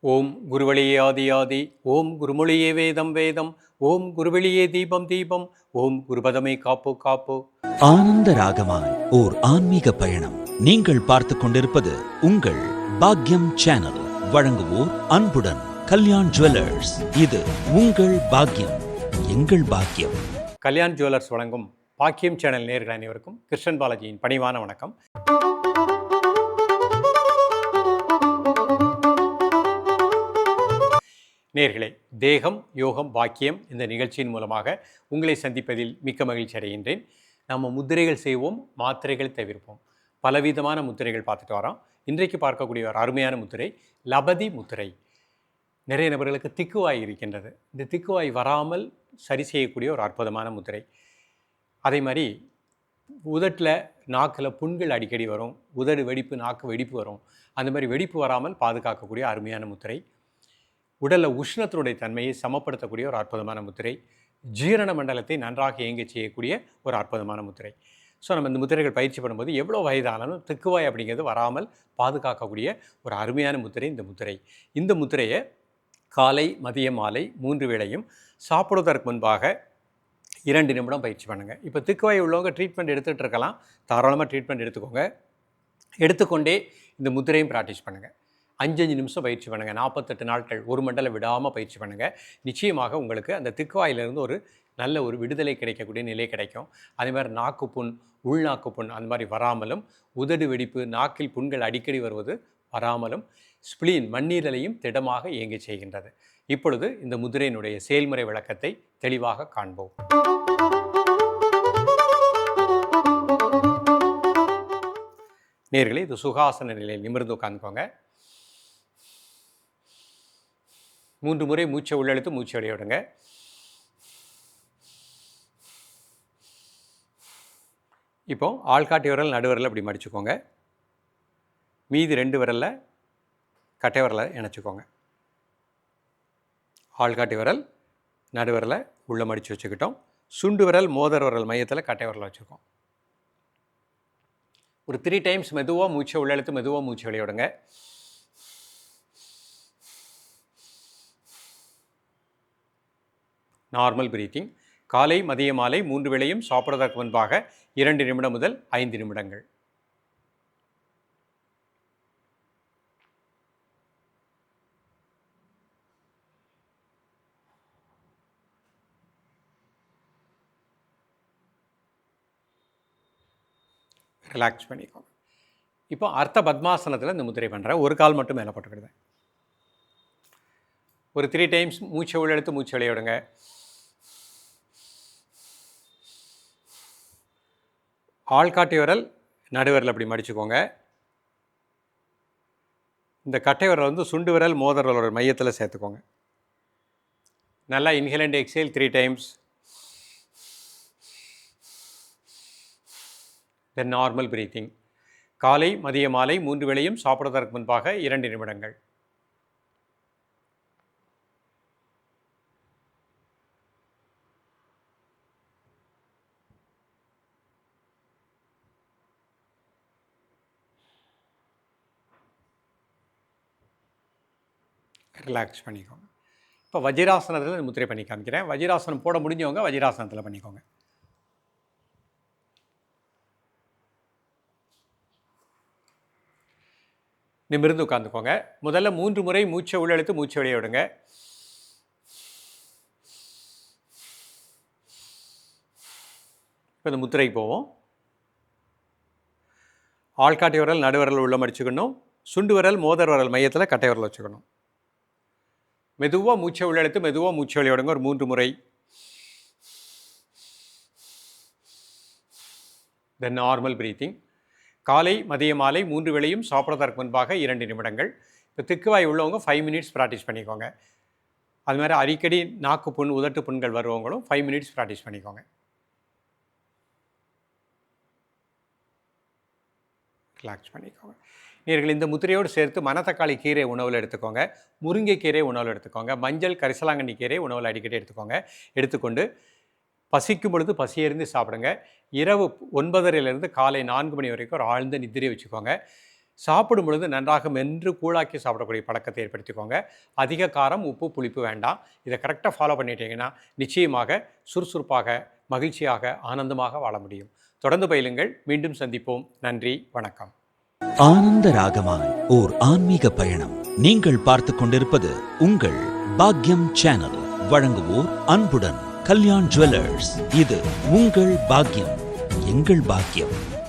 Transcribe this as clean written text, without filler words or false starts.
ஓம் குருவழியே ஆதி ஆதி, ஓம் குருமொழியே வேதம் வேதம், ஓம் குருவெளியே தீபம் தீபம், ஓம் குருபதமே காப்பு காப்பு. ஆனந்த ராகமாய் ஓர் ஆன்மீக பயணம். நீங்கள் பார்த்துக் கொண்டிருப்பது உங்கள் பாக்யம் சேனல். வழங்குவோர் அன்புடன் கல்யாண் ஜுவல்லர்ஸ். இது உங்கள் பாக்யம், எங்கள் பாக்கியம். கல்யாண் ஜுவல்லர்ஸ் வழங்கும் பாக்கியம் சேனல் நேயர்கள் அனைவருக்கும் கிருஷ்ணன் பாலாஜியின் பணிவான வணக்கம். நேயர்களே, தேகம் யோகம் பாக்கியம் இந்த நிகழ்ச்சியின் மூலமாக உங்களை சந்திப்பதில் மிக்க மகிழ்ச்சி அடைகின்றேன். நம்ம முத்திரைகள் செய்வோம், மாத்திரைகள் தவிர்ப்போம். பலவிதமான முத்திரைகள் பார்த்துட்டு வரோம். இன்றைக்கு பார்க்கக்கூடிய ஒரு அருமையான முத்திரை லபதி முத்திரை. நிறைய நபர்களுக்கு திக்குவாய் இருக்கின்றது. இந்த திக்குவாய் வராமல் சரி செய்யக்கூடிய ஒரு அற்புதமான முத்திரை. அதே மாதிரி உதட்டில் நாக்கில் புண்கள் அடிக்கடி வரும், உதடு வெடிப்பு, நாக்கு வெடிப்பு வரும். அந்த மாதிரி வெடிப்பு வராமல் பாதுகாக்கக்கூடிய அருமையான முத்திரை. உடலில் உஷ்ணத்தினுடைய தன்மையை சமப்படுத்தக்கூடிய ஒரு அற்புதமான முத்திரை. ஜீரண மண்டலத்தை நன்றாக இயங்க செய்யக்கூடிய ஒரு அற்புதமான முத்திரை. ஸோ நம்ம இந்த முத்திரைகள் பயிற்சி பண்ணும்போது எவ்வளோ வயதானாலும் திக்குவாய் அப்படிங்கிறது வராமல் பாதுகாக்கக்கூடிய ஒரு அருமையான முத்திரை இந்த முத்திரை. இந்த முத்திரையை காலை மதியம் மாலை 3 வேளையும் சாப்பிடுவதற்கு முன்பாக 2 நிமிடம் பயிற்சி பண்ணுங்கள். இப்போ திக்குவாய் உள்ளவங்க ட்ரீட்மெண்ட் எடுத்துகிட்டு இருக்கலாம், தாராளமாக ட்ரீட்மெண்ட் எடுத்துக்கோங்க. எடுத்துக்கொண்டே இந்த முத்திரையும் ப்ராக்டிஸ் பண்ணுங்கள். 5 நிமிஷம் பயிற்சி பண்ணுங்கள். 48 நாட்கள் ஒரு மண்டலம் விடாமல் பயிற்சி பண்ணுங்கள். நிச்சயமாக உங்களுக்கு அந்த திக்குவாயிலிருந்து ஒரு நல்ல ஒரு விடுதலை கிடைக்கக்கூடிய நிலை கிடைக்கும். அதே மாதிரி நாக்குப்புண், உள்நாக்குப்புண் அந்த மாதிரி வராமலும், உதடு வெடிப்பு, நாக்கில் புண்கள் அடிக்கடி வருவது வராமலும், ஸ்பிளீன் மண்ணீரலையும் திடமாக இயங்க செய்கின்றது. இப்பொழுது இந்த முதிரையினுடைய செயல்முறை விளக்கத்தை தெளிவாக காண்போம். நேயர்களே, இது சுகாசன நிலையில் நிமிர்ந்து உட்காந்துக்கோங்க. 3 முறை மூச்சை உள்ளெழுத்து மூச்சை வெளியே விடுங்க. இப்போ ஆள்காட்டி விரல் நடுவிரல் அப்படி மடிச்சுக்கோங்க. மீதி 2 விரலில் கட்டை விரலை இணைச்சிக்கோங்க. ஆள்காட்டி விரல் நடுவிரலை உள்ளே மடித்து வச்சுக்கிட்டோம். சுண்டு விரல் மோதிர விரல் மையத்தில் கட்டை விரலை வச்சுருக்கோம். ஒரு 3 டைம்ஸ் மெதுவாக மூச்சை உள்ளெழுத்து மெதுவாக மூச்சை வெளியே விடுங்க. Normal breathing. காலை மதிய மாலை 3 வேளையும் சாப்பிடுவதற்கு முன்பாக 2 நிமிடம் முதல் 5 நிமிடங்கள். ரிலாக்ஸ் பண்ணிக்கோங்க. இப்போ அர்த்த பத்மாசனத்தில் இந்த முத்திரை பண்ணுறேன். ஒரு கால் மட்டும் மேலே போட்டுக்கிடுவேன். ஒரு 3 டைம்ஸ் மூச்சை உள்ளெடுத்து மூச்சை வெளியே விடுங்க. ஆள்காட்டி விரல் நடுவிரல் அப்படி மடிச்சுக்கோங்க. இந்த கட்டை விரல் வந்து சுண்டு விரல் மோதிர விரலோட மையத்தில் சேர்த்துக்கோங்க. நல்லா inhale and exhale 3 times. Then normal breathing. காலை மதிய மாலை 3 வேளையும் சாப்பிடுவதற்கு முன்பாக 2 நிமிடங்கள். ரிலாக்ஸ் பண்ணிக்கோங்க. இப்போ வஜ்ராசனத்தில் முத்திரை பண்ணி காமிக்கிறேன். வஜ்ராசனம் போட முடிஞ்சவங்க வஜ்ராசனத்தில் பண்ணிக்கோங்க. நிமிர்ந்து உட்காந்துக்கோங்க. முதல்ல 3 முறை மூச்சை உள்ளெழுத்து மூச்சை வெளியே விடுங்க. இப்போ இந்த முத்திரைக்கு போவோம். ஆள்காட்டி விரல் நடுவிரல் உள்ள மடிச்சுக்கணும். சுண்டு விரல் மோதிர விரல் மையத்தில் கட்டை விரல் வச்சுக்கணும். மெதுவாக மூச்சை உள்ளெழுத்து மெதுவாக மூச்சை வெளியே விடுங்க. ஒரு 3 முறை. தென் நார்மல் பிரீத்திங். காலை மதிய மாலை 3 வேளையும் சாப்பிட்றதற்கு முன்பாக 2 நிமிடங்கள். இப்போ திக்குவாய் உள்ளவங்க 5 மினிட்ஸ் ப்ராக்டிஸ் பண்ணிக்கோங்க. அது மாதிரி அடிக்கடி நாக்கு புண் உதட்டு புண்கள் வருவவங்களும் 5 மினிட்ஸ் ப்ராக்டிஸ் பண்ணிக்கோங்க. ரிலாக்ஸ் பண்ணிக்கோங்க. நீங்கள் இந்த முத்திரையோடு சேர்த்து மணத்தக்காளி கீரை உணவில் எடுத்துக்கோங்க. முருங்கைக்கீரை உணவில் எடுத்துக்கோங்க. மஞ்சள் கரிசலாங்கண்ணி கீரை உணவில் அடிக்கடி எடுத்துக்கோங்க. எடுத்துக்கொண்டு பசிக்கும் பொழுது பசியறிந்து சாப்பிடுங்க. இரவு 9:30 காலை 4 மணி வரைக்கும் ஒரு ஆழ்ந்த நித்திரை வச்சுக்கோங்க. சாப்பிடும் பொழுது நன்றாக மென்று கூழாக்கி சாப்பிடக்கூடிய பழக்கத்தை ஏற்படுத்திக்கோங்க. அதிக காரம், உப்பு, புளிப்பு வேண்டாம். இதை கரெக்டாக ஃபாலோ பண்ணிட்டீங்கன்னா நிச்சயமாக சுறுசுறுப்பாக, மகிழ்ச்சியாக, ஆனந்தமாக வாழ முடியும். தொடர்ந்து பயிலுங்கள். மீண்டும் சந்திப்போம். நன்றி, வணக்கம். ஆனந்த ராகமாய் ஓர் ஆன்மீக பயணம். நீங்கள் பார்த்துக் கொண்டிருப்பது உங்கள் பாக்யம் சேனல். வழங்குவோர் அன்புடன் கல்யாண் ஜுவல்லர்ஸ். இது உங்கள் பாக்யம், எங்கள் பாக்கியம்.